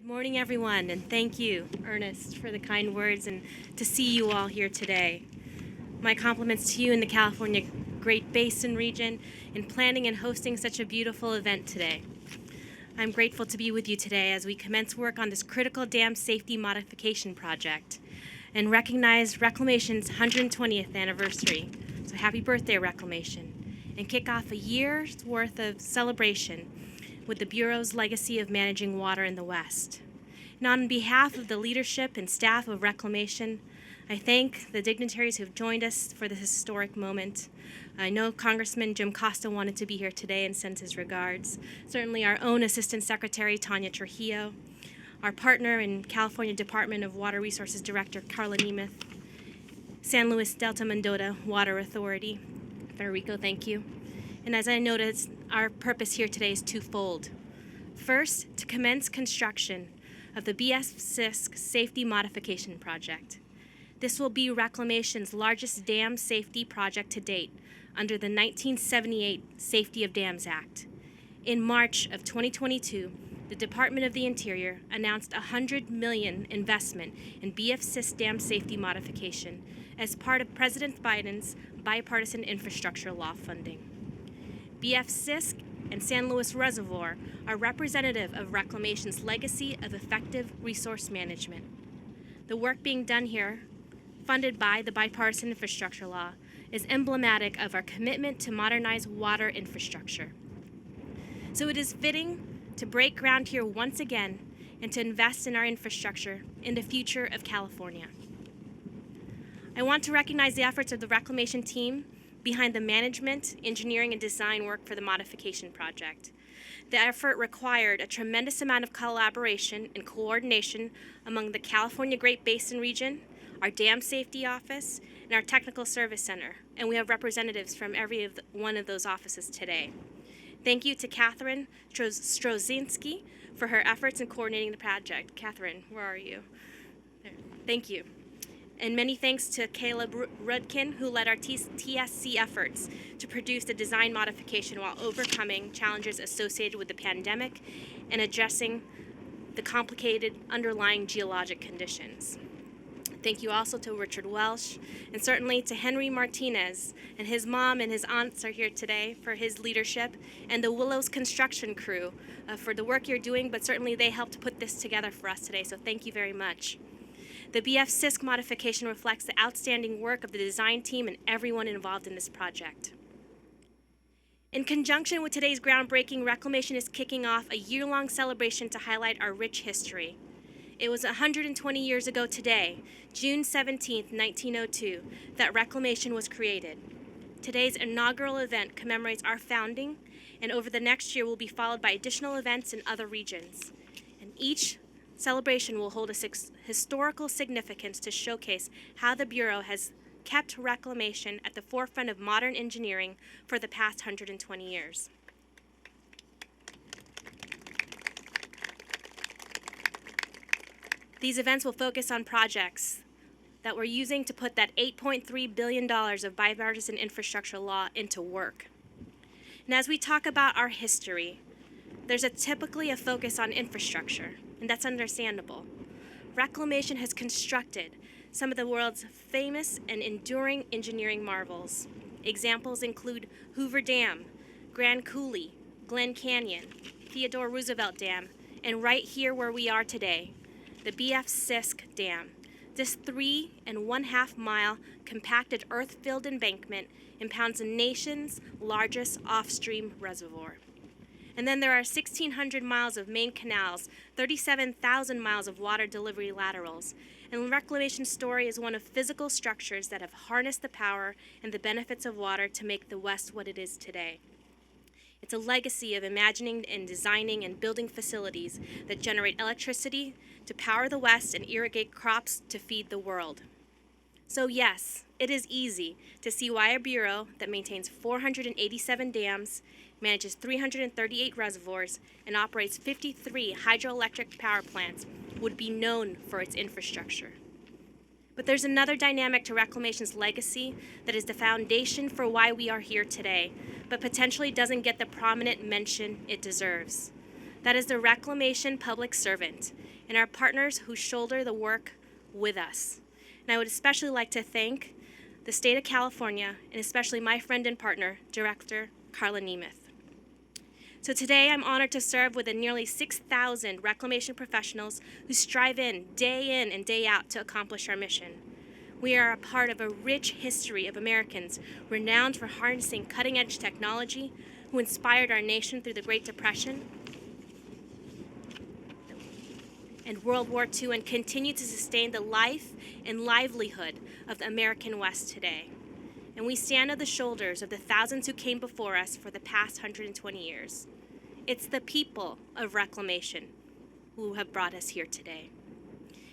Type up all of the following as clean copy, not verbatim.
Morning, everyone, and thank you, Ernest, for the kind words and to see you all here today. My compliments to you in the California Great Basin region in planning and hosting such a beautiful event today. I'm grateful to be with you today as we commence work on this critical dam safety modification project and recognize Reclamation's 120th anniversary. So happy birthday, Reclamation, and kick off a year's worth of celebration with the Bureau's legacy of managing water in the West. And on behalf of the leadership and staff of Reclamation, I thank the dignitaries who have joined us for this historic moment. I know Congressman Jim Costa wanted to be here today and sends his regards. Certainly our own Assistant Secretary, Tanya Trujillo, our partner in California Department of Water Resources Director, Carla Nemeth, San Luis Delta Mendota Water Authority, Federico, thank you. And as I noticed, our purpose here today is twofold. First, to commence construction of the Sisk Safety Modification Project. This will be Reclamation's largest dam safety project to date under the 1978 Safety of Dams Act. In March of 2022, the Department of the Interior announced a $100 million investment in Sisk dam safety modification as part of President Biden's bipartisan infrastructure law funding. Sisk and San Luis Reservoir are representative of Reclamation's legacy of effective resource management. The work being done here, funded by the bipartisan infrastructure law, is emblematic of our commitment to modernize water infrastructure. So it is fitting to break ground here once again and to invest in our infrastructure in the future of California. I want to recognize the efforts of the Reclamation team behind the management, engineering, and design work for the modification project. The effort required a tremendous amount of collaboration and coordination among the California Great Basin region, our Dam Safety Office, and our Technical Service Center, and we have representatives from every one of those offices today. Thank you to Catherine Strozinski for her efforts in coordinating the project. Catherine, where are you? There. Thank you. And many thanks to Caleb Rudkin, who led our TSC efforts to produce the design modification while overcoming challenges associated with the pandemic and addressing the complicated underlying geologic conditions. Thank you also to Richard Welsh, and certainly to Henry Martinez, and his mom and his aunts are here today for his leadership, and the Willows construction crew for the work you're doing, but certainly they helped put this together for us today, so thank you very much. The Sisk modification reflects the outstanding work of the design team and everyone involved in this project. In conjunction with today's groundbreaking, Reclamation is kicking off a year-long celebration to highlight our rich history. It was 120 years ago today, June 17, 1902, that Reclamation was created. Today's inaugural event commemorates our founding, and over the next year will be followed by additional events in other regions. And each celebration will hold a historical significance to showcase how the Bureau has kept Reclamation at the forefront of modern engineering for the past 120 years. These events will focus on projects that we're using to put that $8.3 billion of bipartisan infrastructure law into work. And as we talk about our history, there's typically a focus on infrastructure, and that's understandable. Reclamation has constructed some of the world's famous and enduring engineering marvels. Examples include Hoover Dam, Grand Coulee, Glen Canyon, Theodore Roosevelt Dam, and right here where we are today, the Sisk Dam. This 3.5 mile compacted earth-filled embankment impounds the nation's largest off-stream reservoir. And then there are 1,600 miles of main canals, 37,000 miles of water delivery laterals. And Reclamation's story is one of physical structures that have harnessed the power and the benefits of water to make the West what it is today. It's a legacy of imagining and designing and building facilities that generate electricity to power the West and irrigate crops to feed the world. So yes, it is easy to see why a bureau that maintains 487 dams, manages 338 reservoirs, and operates 53 hydroelectric power plants would be known for its infrastructure. But there's another dynamic to Reclamation's legacy that is the foundation for why we are here today, but potentially doesn't get the prominent mention it deserves. That is the Reclamation public servant and our partners who shoulder the work with us. And I would especially like to thank the state of California, and especially my friend and partner, Director Carla Nemeth. So today I'm honored to serve with the nearly 6,000 reclamation professionals who strive day in and day out to accomplish our mission. We are a part of a rich history of Americans renowned for harnessing cutting-edge technology, who inspired our nation through the Great Depression and World War II, and continue to sustain the life and livelihood of the American West today. And we stand on the shoulders of the thousands who came before us for the past 120 years. It's the people of reclamation who have brought us here today.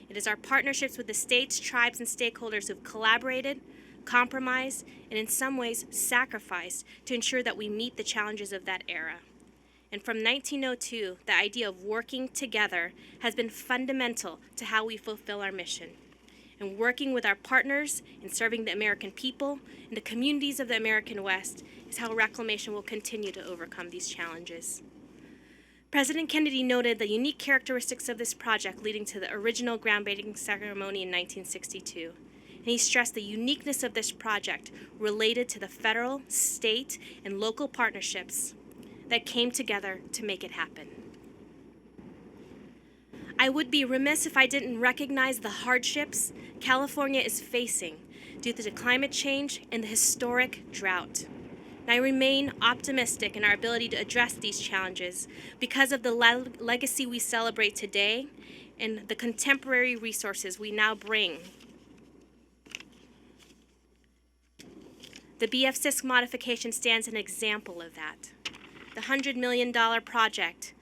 It is our partnerships with the states, tribes, and stakeholders who've collaborated, compromised, and in some ways sacrificed to ensure that we meet the challenges of that era. And from 1902, the idea of working together has been fundamental to how we fulfill our mission. And working with our partners in serving the American people and the communities of the American West is how reclamation will continue to overcome these challenges. President Kennedy noted the unique characteristics of this project leading to the original groundbreaking ceremony in 1962. And he stressed the uniqueness of this project related to the federal, state, and local partnerships that came together to make it happen. I would be remiss if I didn't recognize the hardships California is facing due to the climate change and the historic drought. And I remain optimistic in our ability to address these challenges because of the legacy we celebrate today and the contemporary resources we now bring. The BF Sisk modification stands an example of that. The $100 million project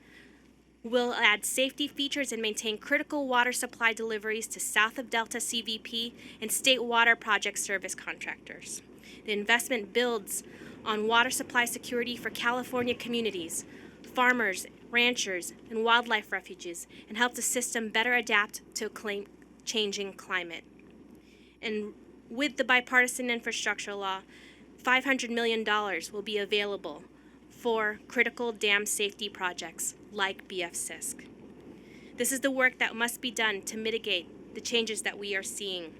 will add safety features and maintain critical water supply deliveries to south of Delta CVP and state water project service contractors. The investment builds on water supply security for California communities, farmers, ranchers, and wildlife refuges, and helps the system better adapt to a changing climate. And with the bipartisan infrastructure law, $500 million will be available for critical dam safety projects like BF Sisk. This is the work that must be done to mitigate the changes that we are seeing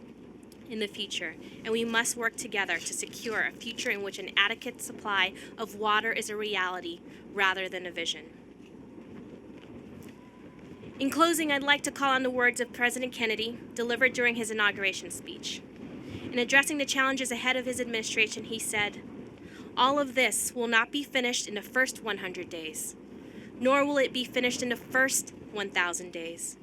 in the future, and we must work together to secure a future in which an adequate supply of water is a reality rather than a vision. In closing, I'd like to call on the words of President Kennedy delivered during his inauguration speech. In addressing the challenges ahead of his administration, he said, "All of this will not be finished in the first 100 days, nor will it be finished in the first 1,000 days.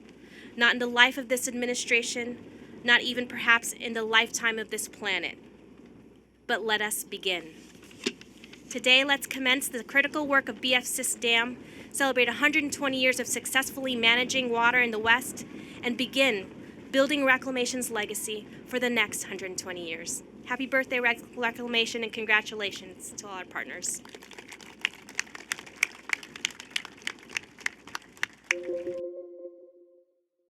Not in the life of this administration, not even perhaps in the lifetime of this planet. But let us begin. Today, let's commence the critical work of BF Sisk Dam, celebrate 120 years of successfully managing water in the West, and begin building Reclamation's legacy for the next 120 years. Happy birthday, Reclamation, and congratulations to all our partners."